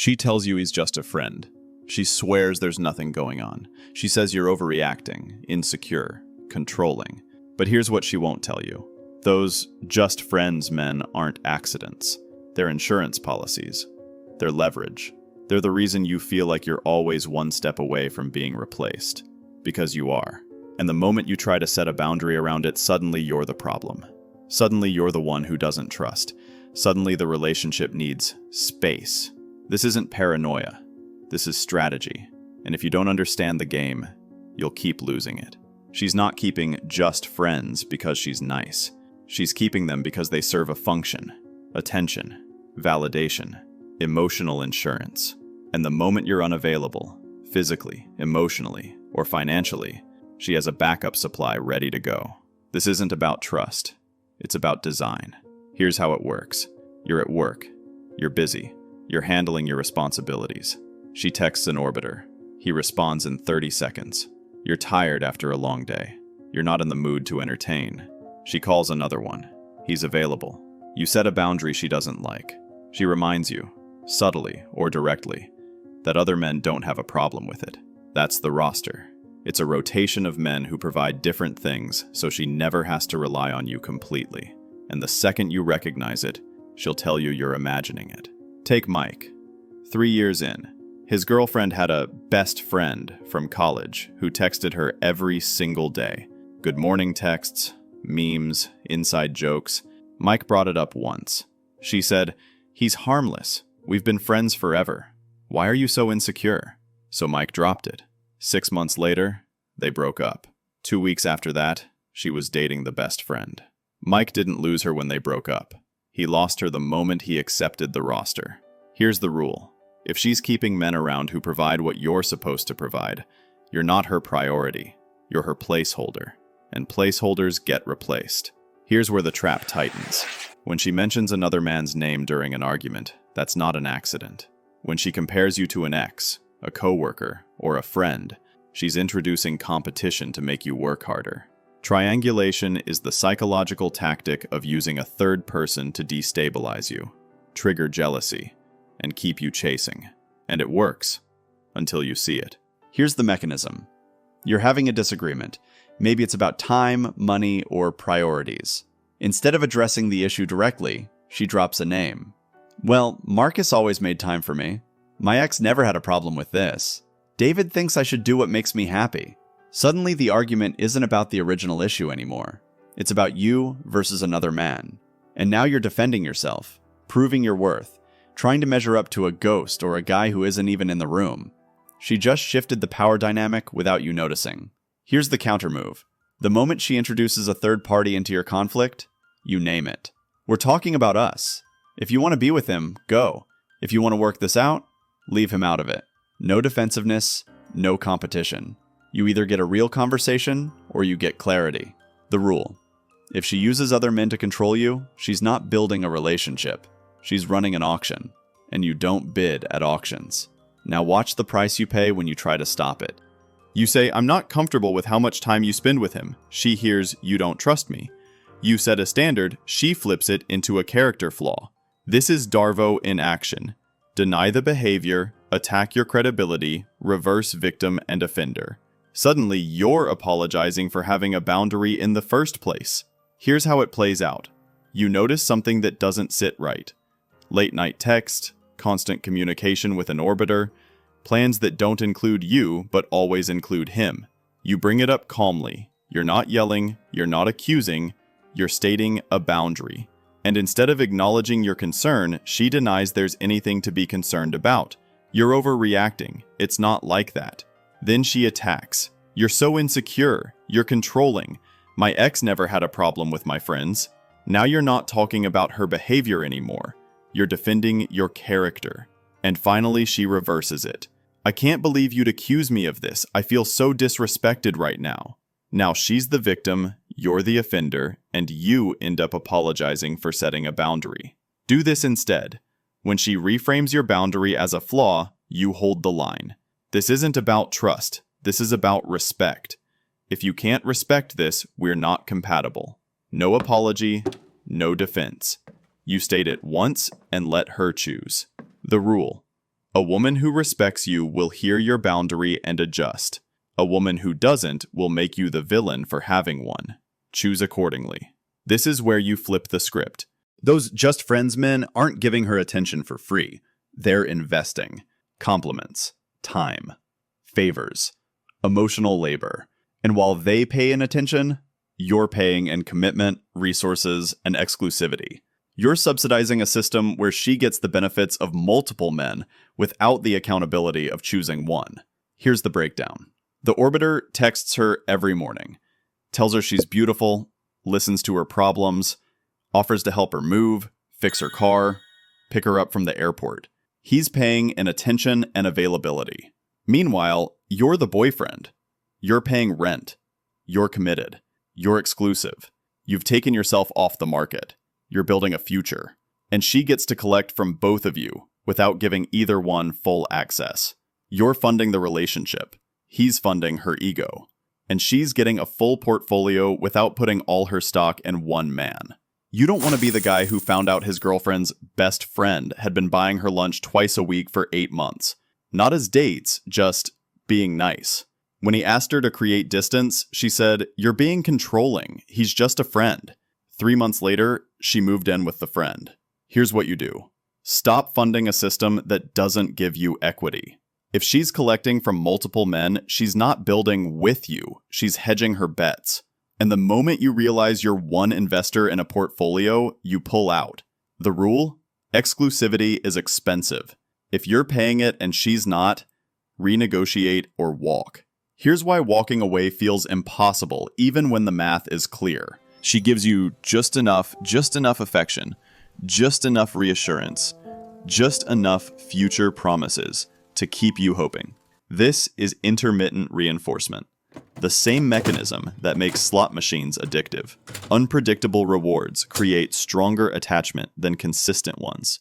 She tells you he's just a friend. She swears there's nothing going on. She says you're overreacting, insecure, controlling. But here's what she won't tell you. Those just friends men aren't accidents. They're insurance policies. They're leverage. They're the reason you feel like you're always one step away from being replaced. Because you are. And the moment you try to set a boundary around it, suddenly you're the problem. Suddenly you're the one who doesn't trust. Suddenly the relationship needs space. This isn't paranoia. This is strategy. And if you don't understand the game, you'll keep losing it. She's not keeping just friends because she's nice. She's keeping them because they serve a function. Attention, validation, emotional insurance. And the moment you're unavailable, physically, emotionally, or financially, she has a backup supply ready to go. This isn't about trust. It's about design. Here's how it works. You're at work. You're busy. You're handling your responsibilities. She texts an orbiter. He responds in 30 seconds. You're tired after a long day. You're not in the mood to entertain. She calls another one. He's available. You set a boundary she doesn't like. She reminds you, subtly or directly, that other men don't have a problem with it. That's the roster. It's a rotation of men who provide different things, so she never has to rely on you completely. And the second you recognize it, she'll tell you you're imagining it. Take Mike. 3 years in, his girlfriend had a best friend from college who texted her every single day. Good morning texts, memes, inside jokes. Mike brought it up once. She said, "He's harmless. We've been friends forever. Why are you so insecure?" So Mike dropped it. 6 months later, they broke up. 2 weeks after that, she was dating the best friend. Mike didn't lose her when they broke up. He lost her the moment he accepted the roster. Here's the rule. If she's keeping men around who provide what you're supposed to provide, you're not her priority. You're her placeholder. And placeholders get replaced. Here's where the trap tightens. When she mentions another man's name during an argument, that's not an accident. When she compares you to an ex, a coworker, or a friend, she's introducing competition to make you work harder. Triangulation is the psychological tactic of using a third person to destabilize you, trigger jealousy, and keep you chasing. And it works, until you see it. Here's the mechanism. You're having a disagreement. Maybe it's about time, money, or priorities. Instead of addressing the issue directly, she drops a name. Well, Marcus always made time for me. My ex never had a problem with this. David thinks I should do what makes me happy. Suddenly the argument isn't about the original issue anymore. It's about you versus another man. And now you're defending yourself, proving your worth, trying to measure up to a ghost or a guy who isn't even in the room. She just shifted the power dynamic without you noticing. Here's the counter move. The moment she introduces a third party into your conflict, you name it. We're talking about us. If you want to be with him, go. If you want to work this out, leave him out of it. No defensiveness, no competition. You either get a real conversation or you get clarity. The rule. If she uses other men to control you, she's not building a relationship. She's running an auction. And you don't bid at auctions. Now watch the price you pay when you try to stop it. You say, "I'm not comfortable with how much time you spend with him." She hears, "You don't trust me." You set a standard, she flips it into a character flaw. This is Darvo in action. Deny the behavior, attack your credibility, reverse victim and offender. Suddenly, you're apologizing for having a boundary in the first place. Here's how it plays out. You notice something that doesn't sit right. Late night text, constant communication with an orbiter, plans that don't include you but always include him. You bring it up calmly. You're not yelling, you're not accusing, you're stating a boundary. And instead of acknowledging your concern, she denies there's anything to be concerned about. You're overreacting. It's not like that. Then she attacks. You're so insecure. You're controlling. My ex never had a problem with my friends. Now you're not talking about her behavior anymore. You're defending your character. And finally, she reverses it. "I can't believe you'd accuse me of this. I feel so disrespected right now." Now she's the victim, you're the offender, and you end up apologizing for setting a boundary. Do this instead. When she reframes your boundary as a flaw, you hold the line. This isn't about trust. This is about respect. If you can't respect this, we're not compatible. No apology, no defense. You state it once and let her choose. The rule. A woman who respects you will hear your boundary and adjust. A woman who doesn't will make you the villain for having one. Choose accordingly. This is where you flip the script. Those just friends men aren't giving her attention for free. They're investing. Compliments, time, favors, emotional labor. And while they pay in attention, you're paying in commitment, resources, and exclusivity. You're subsidizing a system where she gets the benefits of multiple men without the accountability of choosing one. Here's the breakdown. The orbiter texts her every morning, tells her she's beautiful, listens to her problems, offers to help her move, fix her car, pick her up from the airport. He's paying in attention and availability. Meanwhile, you're the boyfriend. You're paying rent. You're committed. You're exclusive. You've taken yourself off the market. You're building a future. And she gets to collect from both of you without giving either one full access. You're funding the relationship. He's funding her ego. And she's getting a full portfolio without putting all her stock in one man. You don't want to be the guy who found out his girlfriend's best friend had been buying her lunch twice a week for 8 months. Not as dates, just being nice. When he asked her to create distance, she said, "You're being controlling. He's just a friend." 3 months later, she moved in with the friend. Here's what you do. Stop funding a system that doesn't give you equity. If she's collecting from multiple men, she's not building with you. She's hedging her bets. And the moment you realize you're one investor in a portfolio, you pull out. The rule? Exclusivity is expensive. If you're paying it and she's not, renegotiate or walk. Here's why walking away feels impossible, even when the math is clear. She gives you just enough affection, just enough reassurance, just enough future promises to keep you hoping. This is intermittent reinforcement. The same mechanism that makes slot machines addictive. Unpredictable rewards create stronger attachment than consistent ones.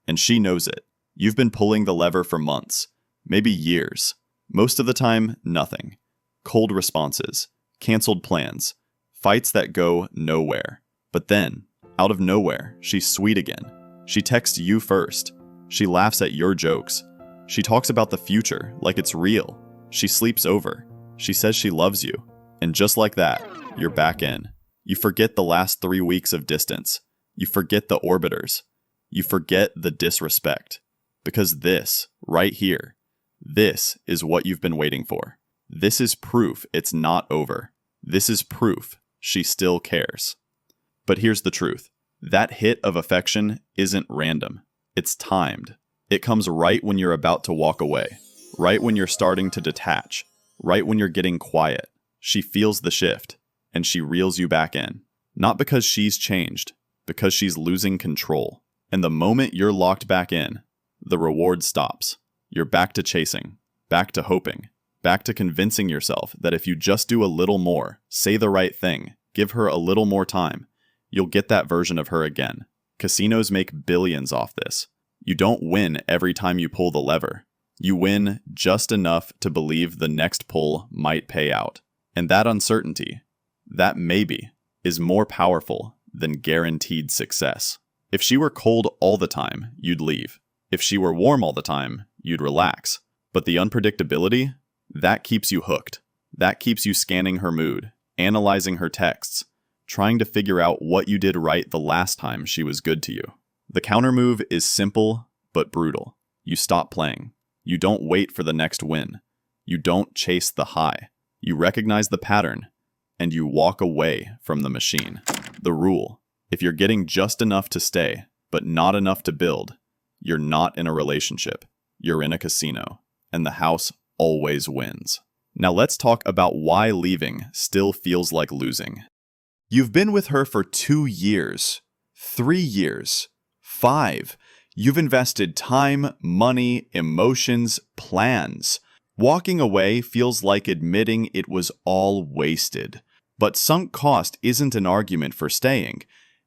And she knows it. You've been pulling the lever for months, maybe years. Most of the time, nothing. Cold responses, canceled plans, fights that go nowhere. But then, out of nowhere, she's sweet again. She texts you first. She laughs at your jokes. She talks about the future like it's real. She sleeps over. She says she loves you. And just like that, you're back in. You forget the last 3 weeks of distance. You forget the orbiters. You forget the disrespect. Because this, right here, this is what you've been waiting for. This is proof it's not over. This is proof she still cares. But here's the truth. That hit of affection isn't random. It's timed. It comes right when you're about to walk away. Right when you're starting to detach. Right when you're getting quiet. She feels the shift, and she reels you back in. Not because she's changed, because she's losing control. And the moment you're locked back in, the reward stops. You're back to chasing, back to hoping, back to convincing yourself that if you just do a little more, say the right thing, give her a little more time, you'll get that version of her again. Casinos make billions off this. You don't win every time you pull the lever. You win just enough to believe the next pull might pay out. And that uncertainty, that maybe, is more powerful than guaranteed success. If she were cold all the time, you'd leave. If she were warm all the time, you'd relax. But the unpredictability, that keeps you hooked. That keeps you scanning her mood, analyzing her texts, trying to figure out what you did right the last time she was good to you. The countermove is simple but brutal. You stop playing. You don't wait for the next win. You don't chase the high. You recognize the pattern, and you walk away from the machine. The rule: if you're getting just enough to stay, but not enough to build, you're not in a relationship. You're in a casino, and the house always wins. Now let's talk about why leaving still feels like losing. You've been with her for 2 years, 3 years, 5. You've invested time, money, emotions, plans. Walking away feels like admitting it was all wasted. But sunk cost isn't an argument for staying.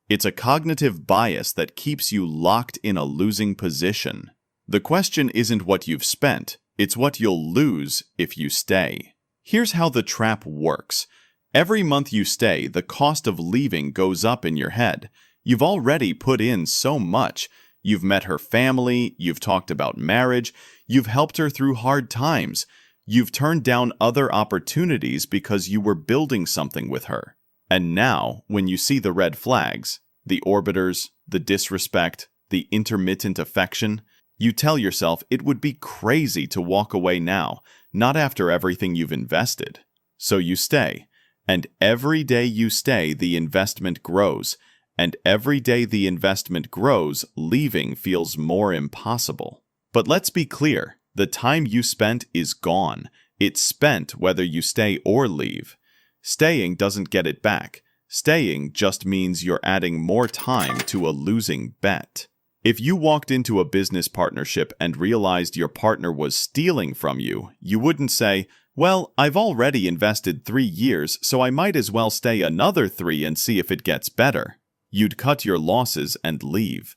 It's a cognitive bias that keeps you locked in a losing position. The question isn't what you've spent, it's what you'll lose if you stay. Here's how the trap works. Every month you stay, the cost of leaving goes up in your head. You've already put in so much. You've met her family, you've talked about marriage, you've helped her through hard times. You've turned down other opportunities because you were building something with her. And now, when you see the red flags, the orbiters, the disrespect, the intermittent affection, you tell yourself it would be crazy to walk away now, not after everything you've invested. So you stay. And every day you stay, the investment grows. And every day the investment grows, leaving feels more impossible. But let's be clear, the time you spent is gone. It's spent whether you stay or leave. Staying doesn't get it back. Staying just means you're adding more time to a losing bet. If you walked into a business partnership and realized your partner was stealing from you, you wouldn't say, "Well, I've already invested 3 years, so I might as well stay another 3 and see if it gets better." You'd cut your losses and leave.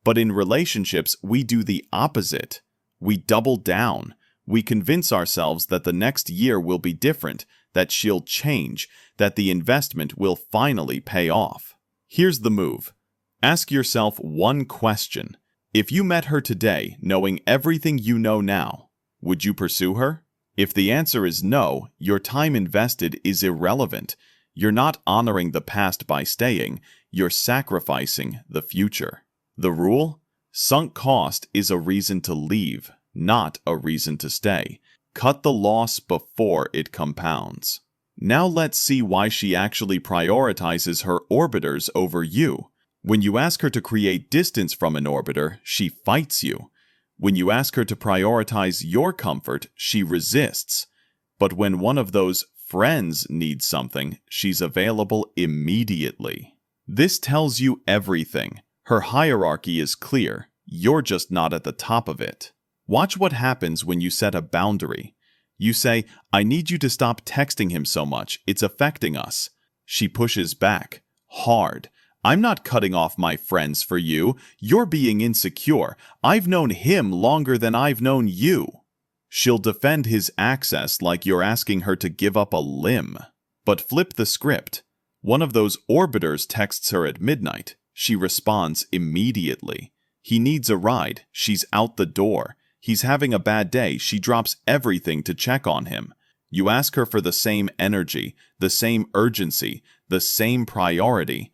But in relationships, we do the opposite. We double down. We convince ourselves that the next year will be different, that she'll change, that the investment will finally pay off. Here's the move. Ask yourself one question. If you met her today, knowing everything you know now, would you pursue her? If the answer is no, your time invested is irrelevant. You're not honoring the past by staying, you're sacrificing the future. The rule? Sunk cost is a reason to leave, not a reason to stay. Cut the loss before it compounds. Now let's see why she actually prioritizes her orbiters over you. When you ask her to create distance from an orbiter, she fights you. When you ask her to prioritize your comfort, she resists. But when one of those friends needs something, she's available immediately. This tells you everything. Her hierarchy is clear. You're just not at the top of it. Watch what happens when you set a boundary. You say, "I need you to stop texting him so much. It's affecting us." She pushes back. Hard. "I'm not cutting off my friends for you. You're being insecure. I've known him longer than I've known you." She'll defend his access like you're asking her to give up a limb. But flip the script. One of those orbiters texts her at midnight. She responds immediately. He needs a ride. She's out the door. He's having a bad day. She drops everything to check on him. You ask her for the same energy, the same urgency, the same priority.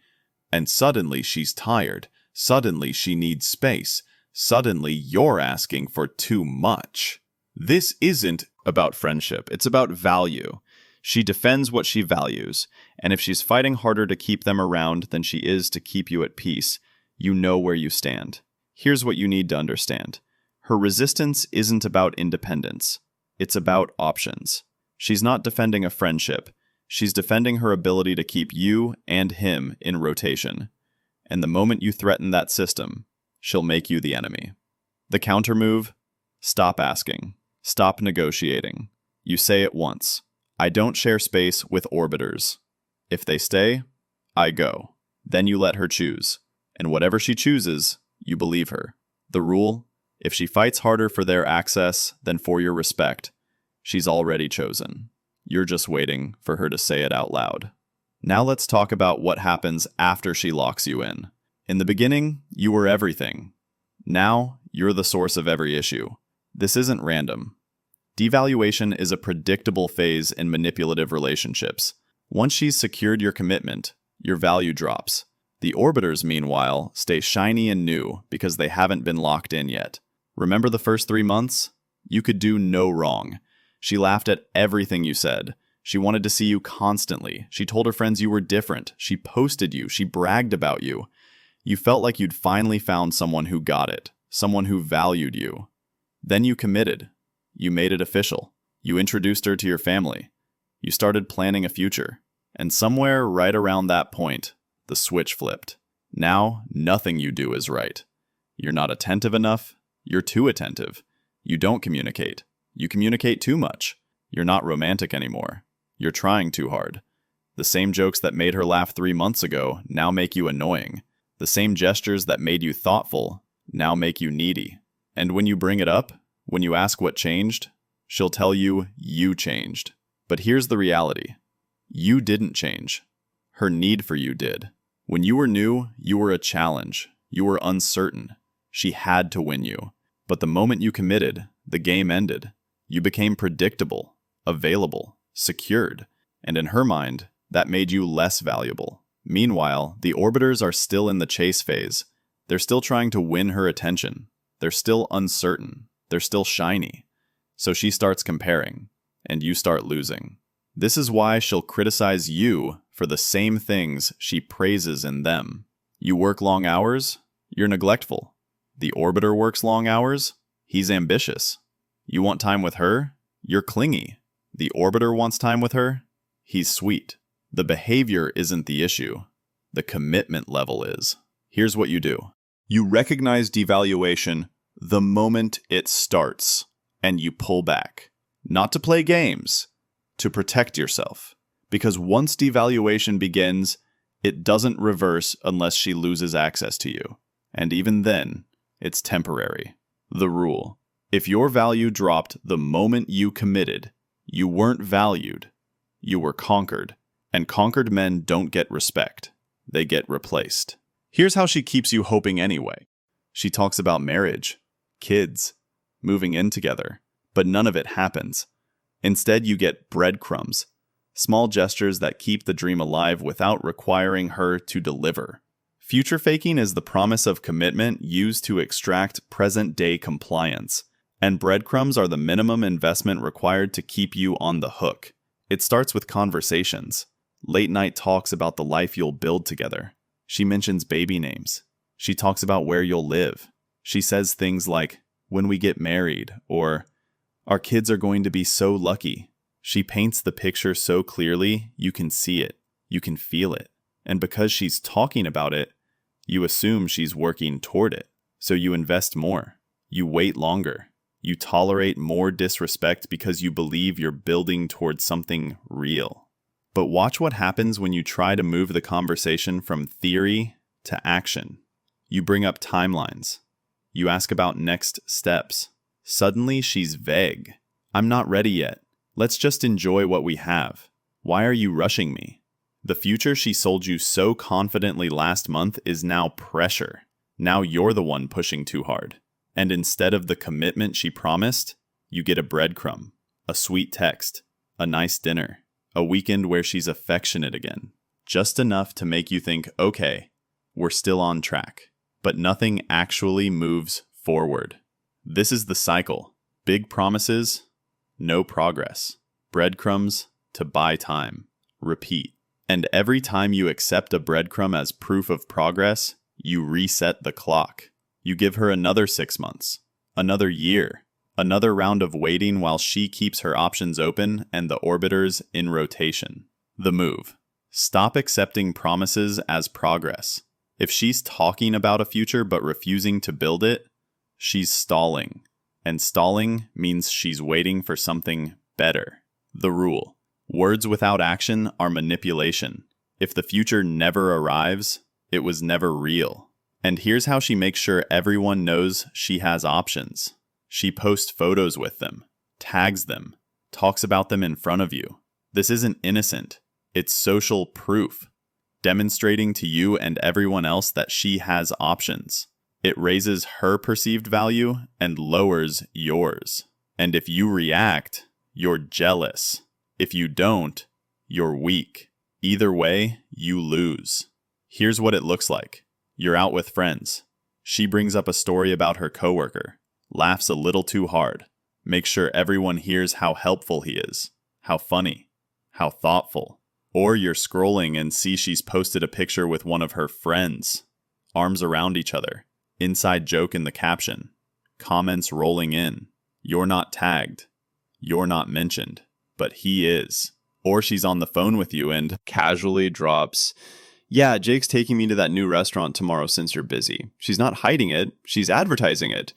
And suddenly she's tired. Suddenly she needs space. Suddenly you're asking for too much. This isn't about friendship. It's about value. She defends what she values, and if she's fighting harder to keep them around than she is to keep you at peace, you know where you stand. Here's what you need to understand. Her resistance isn't about independence. It's about options. She's not defending a friendship. She's defending her ability to keep you and him in rotation. And the moment you threaten that system, she'll make you the enemy. The counter move? Stop asking. Stop negotiating. You say it once. "I don't share space with orbiters." If they stay, I go. Then you let her choose. And whatever she chooses, you believe her. The rule? If she fights harder for their access than for your respect, she's already chosen. You're just waiting for her to say it out loud. Now let's talk about what happens after she locks you in. In the beginning, you were everything. Now, you're the source of every issue. This isn't random. Devaluation is a predictable phase in manipulative relationships. Once she's secured your commitment, your value drops. The orbiters, meanwhile, stay shiny and new because they haven't been locked in yet. Remember the first 3 months? You could do no wrong. She laughed at everything you said. She wanted to see you constantly. She told her friends you were different. She posted you. She bragged about you. You felt like you'd finally found someone who got it, someone who valued you. Then you committed. You made it official. You introduced her to your family. You started planning a future. And somewhere right around that point, the switch flipped. Now, nothing you do is right. You're not attentive enough. You're too attentive. You don't communicate. You communicate too much. You're not romantic anymore. You're trying too hard. The same jokes that made her laugh 3 months ago now make you annoying. The same gestures that made you thoughtful now make you needy. And when you bring it up, when you ask what changed, she'll tell you you changed. But here's the reality. You didn't change. Her need for you did. When you were new, you were a challenge. You were uncertain. She had to win you. But the moment you committed, the game ended. You became predictable, available, secured, and in her mind, that made you less valuable. Meanwhile, the orbiters are still in the chase phase. They're still trying to win her attention. They're still uncertain. They're still shiny. So she starts comparing, and you start losing. This is why she'll criticize you for the same things she praises in them. You work long hours? You're neglectful. The orbiter works long hours? He's ambitious. You want time with her? You're clingy. The orbiter wants time with her? He's sweet. The behavior isn't the issue. The commitment level is. Here's what you do. You recognize devaluation the moment it starts, and you pull back. Not to play games, to protect yourself. Because once devaluation begins, it doesn't reverse unless she loses access to you. And even then, it's temporary. The rule. If your value dropped the moment you committed, you weren't valued. You were conquered. And conquered men don't get respect. They get replaced. Here's how she keeps you hoping anyway. She talks about marriage, kids, moving in together, but none of it happens. Instead, you get breadcrumbs, small gestures that keep the dream alive without requiring her to deliver. Future faking is the promise of commitment used to extract present-day compliance, and breadcrumbs are the minimum investment required to keep you on the hook. It starts with conversations. Late-night talks about the life you'll build together. She mentions baby names. She talks about where you'll live. She says things like, when we get married, or, our kids are going to be so lucky. She paints the picture so clearly, you can see it. You can feel it. And because she's talking about it, you assume she's working toward it. So you invest more. You wait longer. You tolerate more disrespect because you believe you're building towards something real. But watch what happens when you try to move the conversation from theory to action. You bring up timelines. You ask about next steps. Suddenly she's vague. I'm not ready yet. Let's just enjoy what we have. Why are you rushing me? The future she sold you so confidently last month is now pressure. Now you're the one pushing too hard. And instead of the commitment she promised, you get a breadcrumb, a sweet text, a nice dinner, a weekend where she's affectionate again. Just enough to make you think, okay, we're still on track. But nothing actually moves forward. This is the cycle. Big promises, no progress. Breadcrumbs to buy time. Repeat. And every time you accept a breadcrumb as proof of progress, you reset the clock. You give her another 6 months, another year, another round of waiting while she keeps her options open and the orbiters in rotation. The move. Stop accepting promises as progress. If she's talking about a future but refusing to build it, she's stalling. And stalling means she's waiting for something better. The rule. Words without action are manipulation. If the future never arrives, it was never real. And here's how she makes sure everyone knows she has options. She posts photos with them, tags them, talks about them in front of you. This isn't innocent. It's social proof, demonstrating to you and everyone else that she has options. It raises her perceived value and lowers yours. And if you react, you're jealous. If you don't, you're weak. Either way, you lose. Here's what it looks like. You're out with friends. She brings up a story about her coworker, laughs a little too hard, makes sure everyone hears how helpful he is, how funny, how thoughtful. Or you're scrolling and see she's posted a picture with one of her friends, arms around each other, inside joke in the caption, comments rolling in. You're not tagged. You're not mentioned, but he is. Or she's on the phone with you and casually drops, yeah, Jake's taking me to that new restaurant tomorrow since you're busy. She's not hiding it. She's advertising it.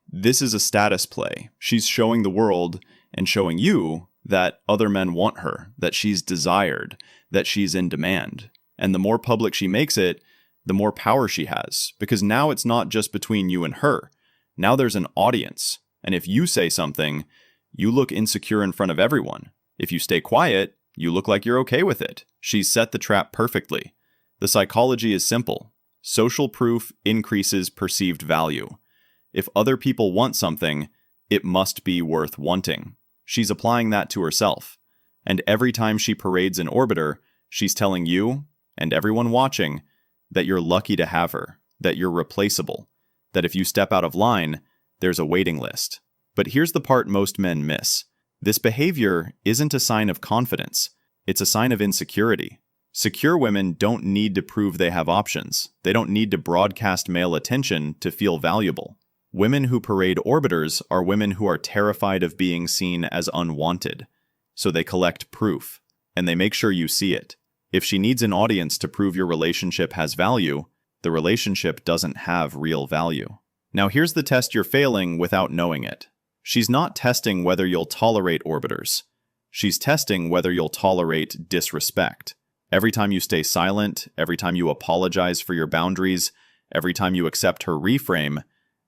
This is a status play. She's showing the world and showing you that other men want her, that she's desired, that she's in demand. And the more public she makes it, the more power she has. Because now it's not just between you and her. Now there's an audience. And if you say something, you look insecure in front of everyone. If you stay quiet, you look like you're okay with it. She's set the trap perfectly. The psychology is simple. Social proof increases perceived value. If other people want something, it must be worth wanting. She's applying that to herself. And every time she parades an orbiter, she's telling you, and everyone watching, that you're lucky to have her, that you're replaceable, that if you step out of line, there's a waiting list. But here's the part most men miss. This behavior isn't a sign of confidence. It's a sign of insecurity. Secure women don't need to prove they have options. They don't need to broadcast male attention to feel valuable. Women who parade orbiters are women who are terrified of being seen as unwanted. So they collect proof, and they make sure you see it. If she needs an audience to prove your relationship has value, the relationship doesn't have real value. Now here's the test you're failing without knowing it. She's not testing whether you'll tolerate orbiters. She's testing whether you'll tolerate disrespect. Every time you stay silent, every time you apologize for your boundaries, every time you accept her reframe,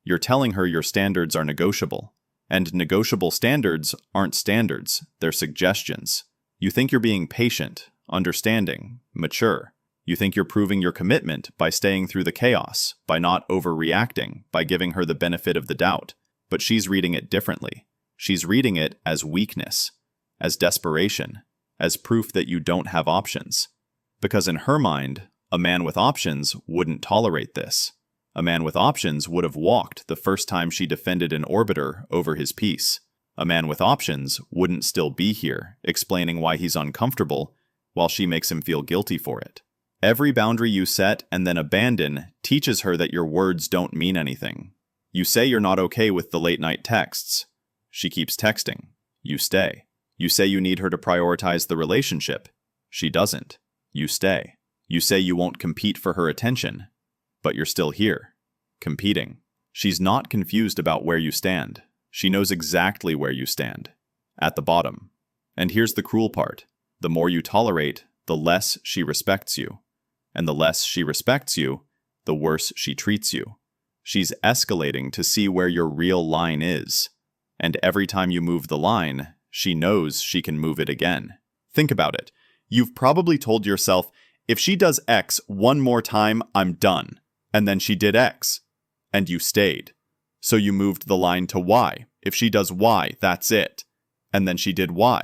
you're telling her your standards are negotiable. And negotiable standards aren't standards, they're suggestions. You think you're being patient, understanding, mature. You think you're proving your commitment by staying through the chaos, by not overreacting, by giving her the benefit of the doubt. But she's reading it differently. She's reading it as weakness, as desperation, as proof that you don't have options. Because in her mind, a man with options wouldn't tolerate this. A man with options would have walked the first time she defended an orbiter over his peace. A man with options wouldn't still be here, explaining why he's uncomfortable, while she makes him feel guilty for it. Every boundary you set and then abandon teaches her that your words don't mean anything. You say you're not okay with the late-night texts. She keeps texting. You stay. You say you need her to prioritize the relationship. She doesn't. You stay. You say you won't compete for her attention. But you're still here, competing. She's not confused about where you stand. She knows exactly where you stand. At the bottom. And here's the cruel part. The more you tolerate, the less she respects you. And the less she respects you, the worse she treats you. She's escalating to see where your real line is. And every time you move the line, she knows she can move it again. Think about it. You've probably told yourself, if she does X one more time, I'm done. And then she did X. And you stayed. So you moved the line to Y. If she does Y, that's it. And then she did Y.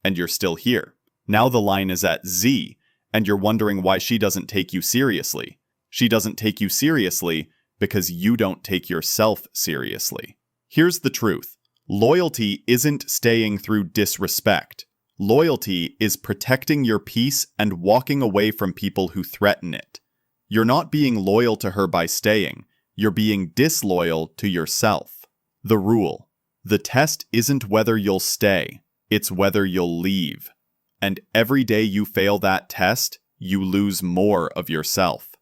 And you're still here. Now the line is at Z. And you're wondering why she doesn't take you seriously. She doesn't take you seriously because you don't take yourself seriously. Here's the truth. Loyalty isn't staying through disrespect. Loyalty is protecting your peace and walking away from people who threaten it. You're not being loyal to her by staying. You're being disloyal to yourself. The rule. The test isn't whether you'll stay. It's whether you'll leave. And every day you fail that test, you lose more of yourself.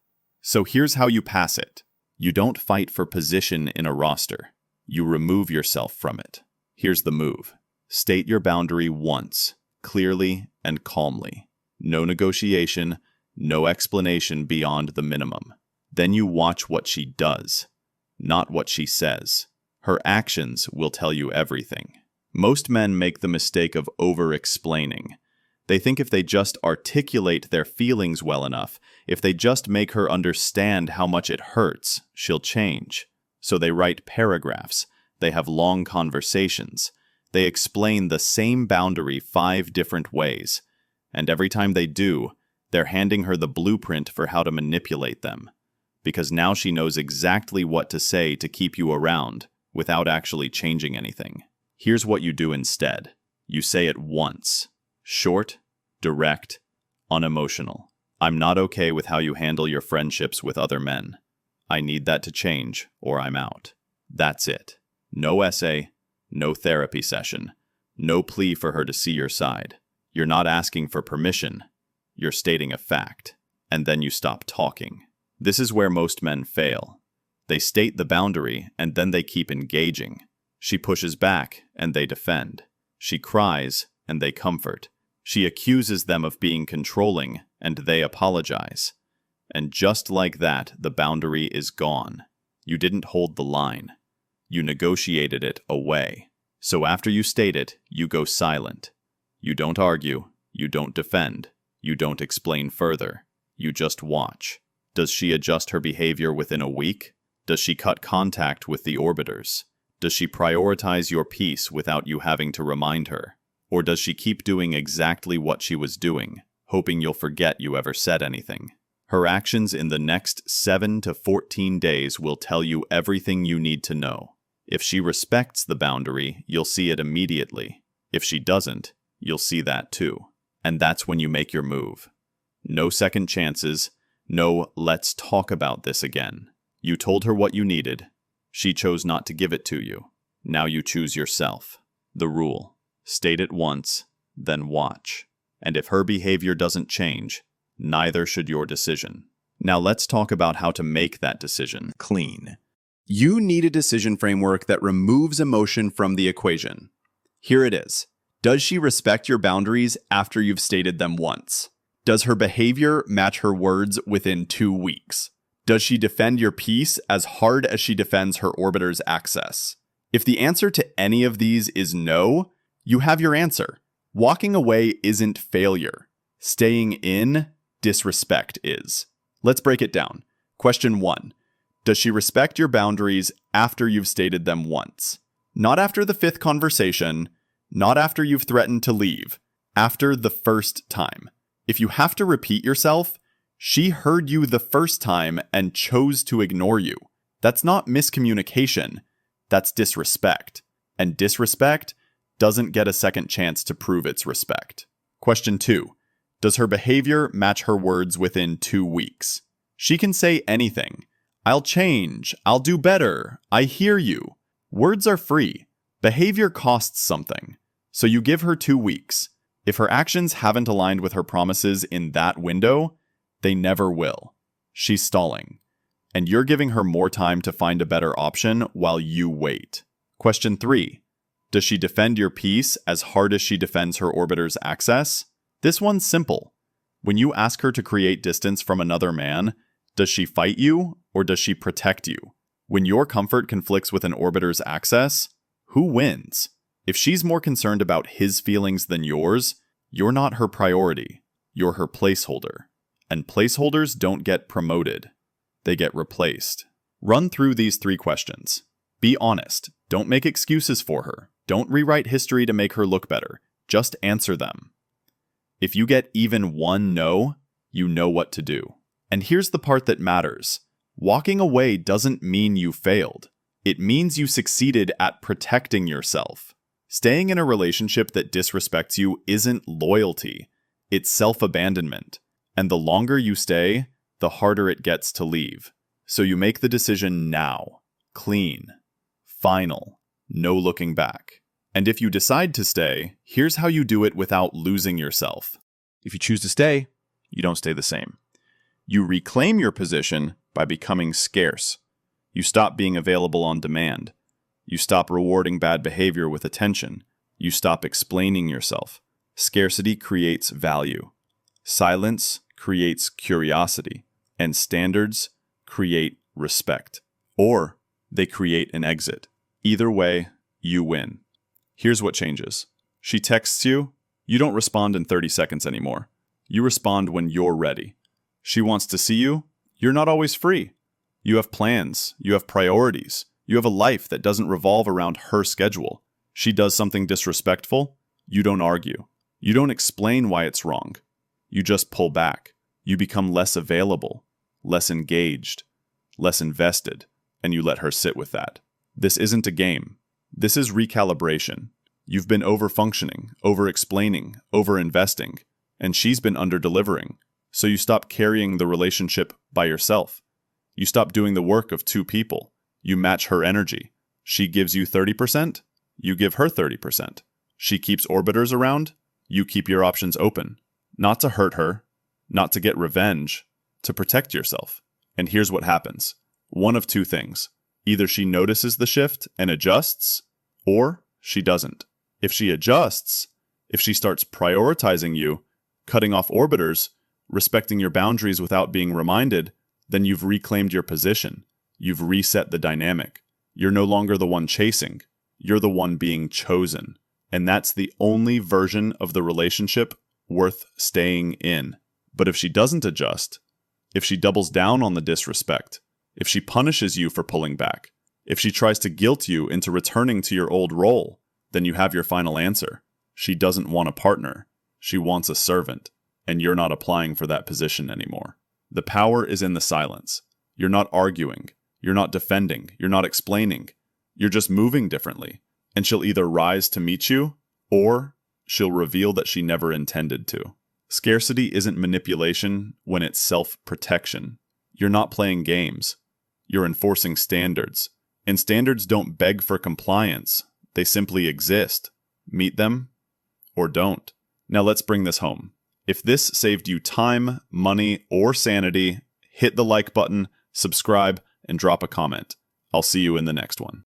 So here's how you pass it. You don't fight for position in a roster. You remove yourself from it. Here's the move. State your boundary once, clearly and calmly. No negotiation, no explanation beyond the minimum. Then you watch what she does, not what she says. Her actions will tell you everything. Most men make the mistake of over-explaining. They think if they just articulate their feelings well enough, if they just make her understand how much it hurts, she'll change. So they write paragraphs. They have long conversations. They explain the same boundary 5 different ways. And every time they do, they're handing her the blueprint for how to manipulate them. Because now she knows exactly what to say to keep you around without actually changing anything. Here's what you do instead. You say it once. Short, direct, unemotional. I'm not okay with how you handle your friendships with other men. I need that to change, or I'm out. That's it. No essay, no therapy session, no plea for her to see your side. You're not asking for permission. You're stating a fact. And then you stop talking. This is where most men fail. They state the boundary, and then they keep engaging. She pushes back, and they defend. She cries, and they comfort. She accuses them of being controlling, and they apologize. And just like that, the boundary is gone. You didn't hold the line. You negotiated it away. So after you state it, you go silent. You don't argue. You don't defend. You don't explain further. You just watch. Does she adjust her behavior within a week? Does she cut contact with the orbiters? Does she prioritize your peace without you having to remind her? Or does she keep doing exactly what she was doing, hoping you'll forget you ever said anything? Her actions in the next 7 to 14 days will tell you everything you need to know. If she respects the boundary, you'll see it immediately. If she doesn't, you'll see that too. And that's when you make your move. No second chances. No, let's talk about this again. You told her what you needed. She chose not to give it to you. Now you choose yourself. The rule: state it once, then watch. And if her behavior doesn't change, neither should your decision. Now let's talk about how to make that decision clean. You need a decision framework that removes emotion from the equation. Here it is. Does she respect your boundaries after you've stated them once? Does her behavior match her words within 2 weeks? Does she defend your peace as hard as she defends her orbiter's access? If the answer to any of these is no, you have your answer. Walking away isn't failure. Staying in, disrespect is. Let's break it down. Question 1. Does she respect your boundaries after you've stated them once? Not after the 5th conversation, not after you've threatened to leave, after the first time. If you have to repeat yourself, she heard you the first time and chose to ignore you. That's not miscommunication. That's disrespect. And disrespect doesn't get a second chance to prove its respect. Question 2. Does her behavior match her words within 2 weeks? She can say anything. I'll change. I'll do better. I hear you. Words are free. Behavior costs something. So you give her 2 weeks. If her actions haven't aligned with her promises in that window, they never will. She's stalling. And you're giving her more time to find a better option while you wait. Question 3. Does she defend your peace as hard as she defends her orbiter's access? This one's simple. When you ask her to create distance from another man, does she fight you or does she protect you? When your comfort conflicts with an orbiter's access, who wins? If she's more concerned about his feelings than yours, you're not her priority. You're her placeholder. And placeholders don't get promoted. They get replaced. Run through these 3 questions. Be honest. Don't make excuses for her. Don't rewrite history to make her look better. Just answer them. If you get even one no, you know what to do. And here's the part that matters. Walking away doesn't mean you failed. It means you succeeded at protecting yourself. Staying in a relationship that disrespects you isn't loyalty. It's self-abandonment. And the longer you stay, the harder it gets to leave. So you make the decision now. Clean. Final. No looking back. And if you decide to stay, here's how you do it without losing yourself. If you choose to stay, you don't stay the same. You reclaim your position by becoming scarce. You stop being available on demand. You stop rewarding bad behavior with attention. You stop explaining yourself. Scarcity creates value. Silence creates curiosity. And standards create respect. Or they create an exit. Either way, you win. Here's what changes. She texts you. You don't respond in 30 seconds anymore. You respond when you're ready. She wants to see you. You're not always free. You have plans. You have priorities. You have a life that doesn't revolve around her schedule. She does something disrespectful. You don't argue. You don't explain why it's wrong. You just pull back. You become less available, less engaged, less invested, and you let her sit with that. This isn't a game. This is recalibration. You've been over-functioning, over-explaining, over-investing, and she's been under-delivering. So you stop carrying the relationship by yourself. You stop doing the work of 2 people. You match her energy. She gives you 30%, you give her 30%. She keeps orbiters around, you keep your options open. Not to hurt her, not to get revenge, to protect yourself. And here's what happens. One of 2 things. Either she notices the shift and adjusts, or she doesn't. If she adjusts, if she starts prioritizing you, cutting off orbiters, respecting your boundaries without being reminded, then you've reclaimed your position. You've reset the dynamic. You're no longer the one chasing. You're the one being chosen. And that's the only version of the relationship worth staying in. But if she doesn't adjust, if she doubles down on the disrespect, If she punishes you for pulling back, if she tries to guilt you into returning to your old role, then you have your final answer. She doesn't want a partner. She wants a servant, and you're not applying for that position anymore. The power is in the silence. You're not arguing. You're not defending. You're not explaining. You're just moving differently. And she'll either rise to meet you, or she'll reveal that she never intended to. Scarcity isn't manipulation when it's self-protection. You're not playing games. You're enforcing standards. And standards don't beg for compliance. They simply exist. Meet them, or don't. Now let's bring this home. If this saved you time, money, or sanity, hit the like button, subscribe, and drop a comment. I'll see you in the next one.